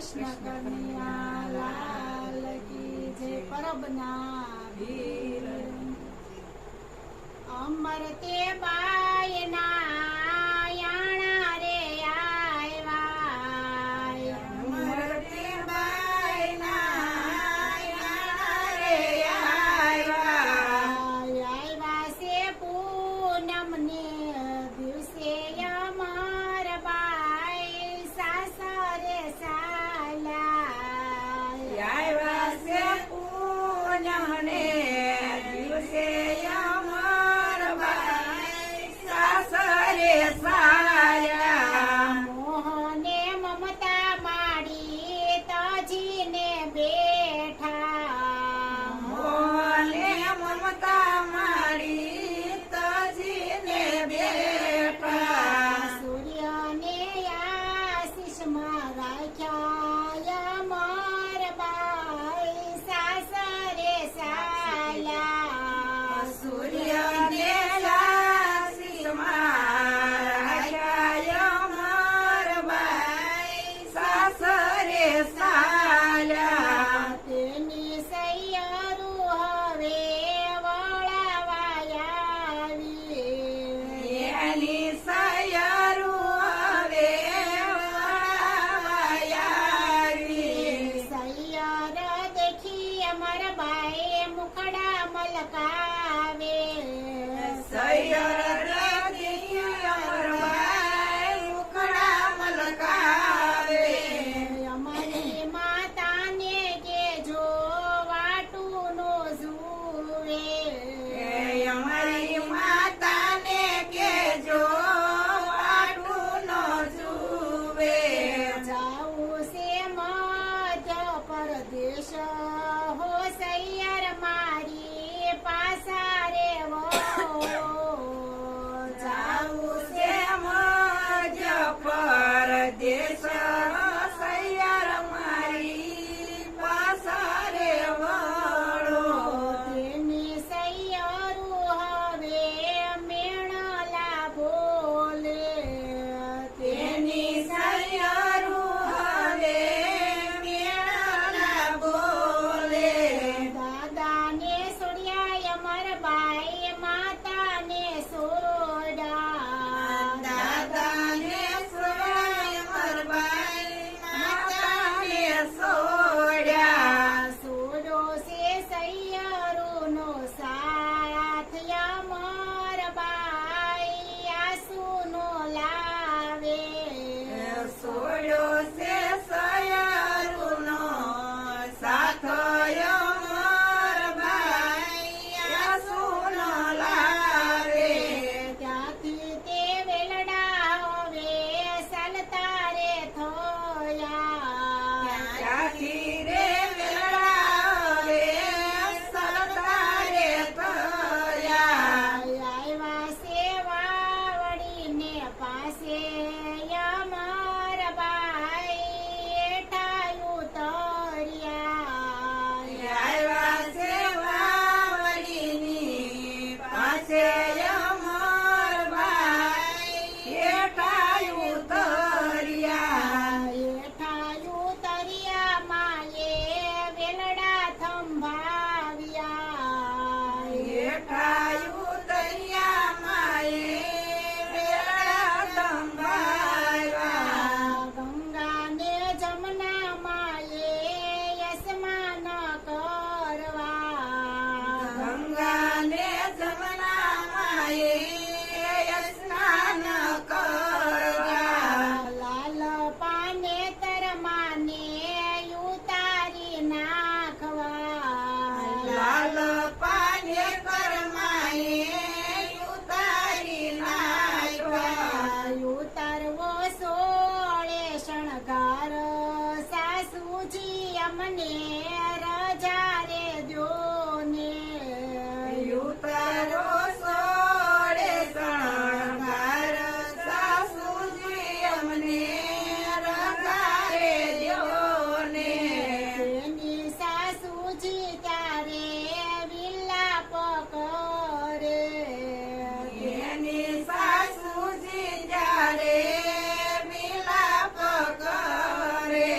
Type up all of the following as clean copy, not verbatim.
કૃષ્ણ કનૈયા લાલ કી જય પરબના વીર અમર તે બાયના યાણા રે આવ્યા અમર તે બાયના યાણા રે આવ્યા છે પૂનમ ને દિવસે અમર બાઈ સાસરે સાલા આવ્યા છે પૂનમ ને દિવસે અમર બાઈ સાસરે સાયા મોહને મમતા માડી તજીને બેઠા મોહને મમતા માડી તજીને બેઠા સૂર્યને આશીષમાં રાખ્યા અમર બાઈ સાસરે સાલા સૂર્યને આશીષમાં રાખ્યા અમર બાઈ સાસરે સાલ્યા તેની સૈયરું હવે વળાવાયાવી એની સયરું હવે વળાવાયાવી સૈયર દેખી અમર બાઈ મુખડા મલકાવે સૈયર દેખી અમર બાઈ મુખડા મલકાવે અમારી માતાને કે જો વાટું નો જુએ અમારી માતાને કેજો વાટું ન જુએ જાવું છે મધ્ય પરદેશ હો સૈયર મારી પાસા રે જાવું છે મધ્ય પરદેશ સૈયર મારી પાસરે વળો તેની સૈયરું હવે મેણલા બોલે તેની સૈયરું હવે મેળના બોલે દાદાને સોડ્યા અમર બાઈ માતાને સોડા દાદાને સોડાય મરબાઈ માતાને સોડ્યા સોડો છે સૈયરોનો સાથ અમર બાઈ આસુનો લાવે સોડ્યો છે સયરુનો સાથ અમર બાઈ આસુનો લાવે ત્યાંથી તે વેલડા હવે ચાલતા રે થયા ત્યાંથી રે વેળાવે સરદારે થયા આવ્યા સેવા વળીને પાસે અમર બાઈ એઠાયું તર્યા આવ્યા છે વાવડીની પાસે અમર બાઈ હેઠાયું તર્યા એઠાયું તર્યા માએ વેલડા થંભાવ્યા હેઠાયું તર્યા માએ વેળા સંભાળ્યા ગંગાને જમના માએ યસમાન કરવા ગંગાને જમના માએ સ્નાન કરવા લાલ પાને તરમાને ઉતારી નાખવા લાલ પાને કરમાએ ઉતારી નાખ્યા ઉતારવો સોળે શણગાર સાસુજી અમને રજા રે દ્યોને ઉતારો સોળે શણગાર સાસુજી અમને રગારે દ્યોને તેની સાસુજી ત્યારે વિલાપ કરે એની સાસુજી જ્યારે મિલાપ કરે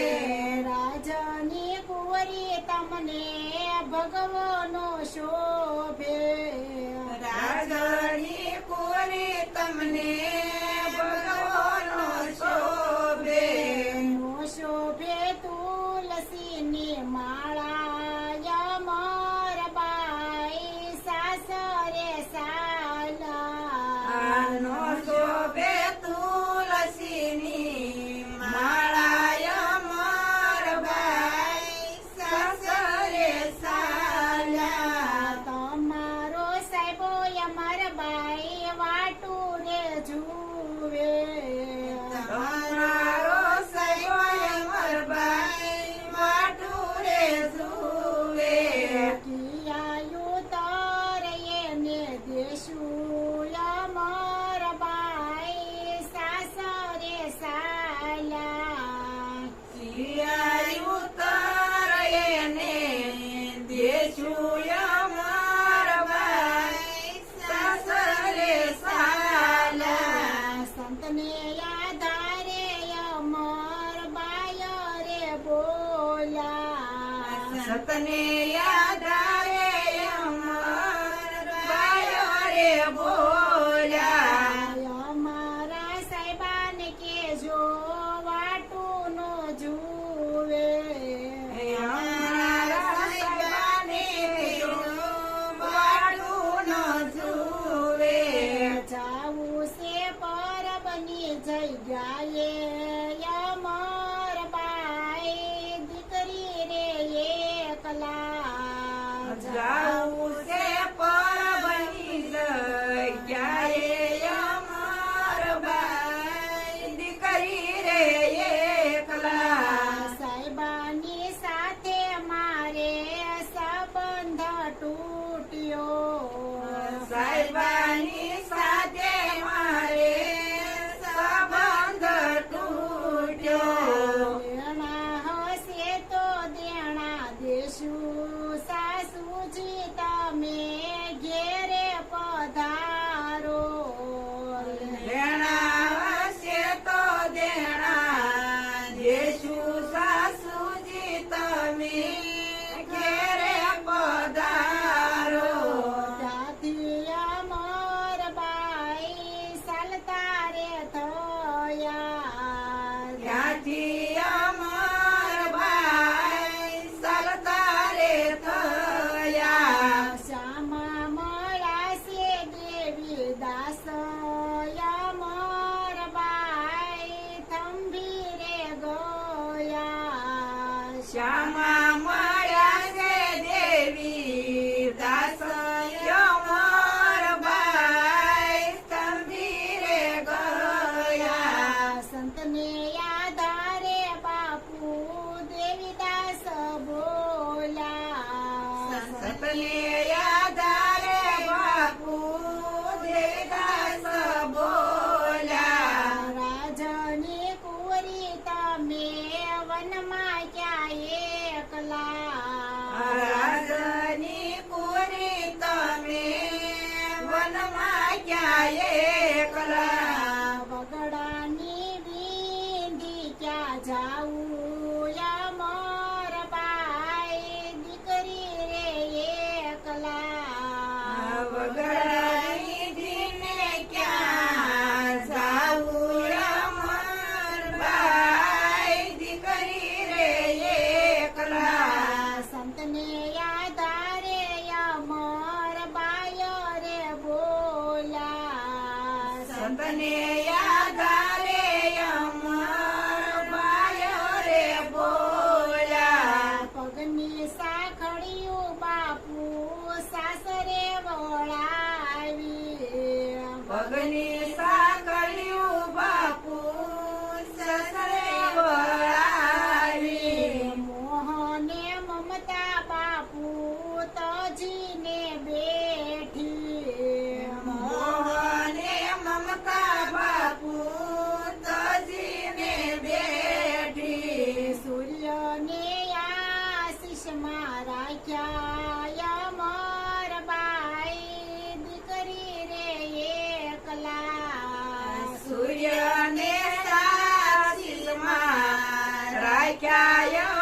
સતને યાદ આવે અમર બાયો રે બોલ્યા અમારા સાહેબાને કેજો વાટું નો જુએ અમારા સાહેબાને વાળું ન જુએ જાવું છે પરબની જગ્યાએ અમર બાઈ દીકરી રે એકલા જાવું છે પરબની જગ્યાએ અમર બાઈ દીકરી રે એકલા સાહેબાની સાથે મારે સંબંધ તૂટ્યો સાહેબાની સાથે મારે સંબંધ તૂટ્યો દેણા હશે તો દેણા દેશું સાસુજી તમે ઘેરે પધારો દેણા હશે તો દેણા દેશું સાસુજી તમે ઘેરે પધારો ત્યાંથી અમર બાઈ ચાલતા રે થયા ત્યાંથી અમર ભાઈ ચાલતા રે થયા શ્યામા મળાશે દેવી દાસ અમર બાઈ થંભી રે ગયા શ્યામા મળ્યા છે દેવી દાસ અમર ભાઈ સ્તંભી રે ગયા સંતને આધારે બાપુ દેવીદાસ બોલ્યા સતને આધારે બાપુ દેવદાસ બોલ્યા રાજની કુરી તમે વનમાં ક્યાં એકલા રાજની પૂરી તમે વનમાં ક્યાં એકલા વગડાની વિંધી ક્યાં જાવું અમર બાઈ દીકરી રે એકલા વગડાની દીને ક્યાં જાવું અમર બાઈ દીકરી રે એકલા સંતને આધારે અમર બાય રે બોલ્યા સંતને આધારે અમર બાયો રે બોલ્યા પગની સાખડીયું બાપુ સાસરે વળાવી પગની સાંકળ્યું બાપુ સસરે વળાવી મોહને મમતા બાપુ તજીને બેઠી મોહને મમતા બાપુ તજીને બેઠી સૂર્યને આશીષમાં રાખ્યા અમર બાઈ દીકરી રે એકલા સૂર્યને સાચીમાં રાખ્યા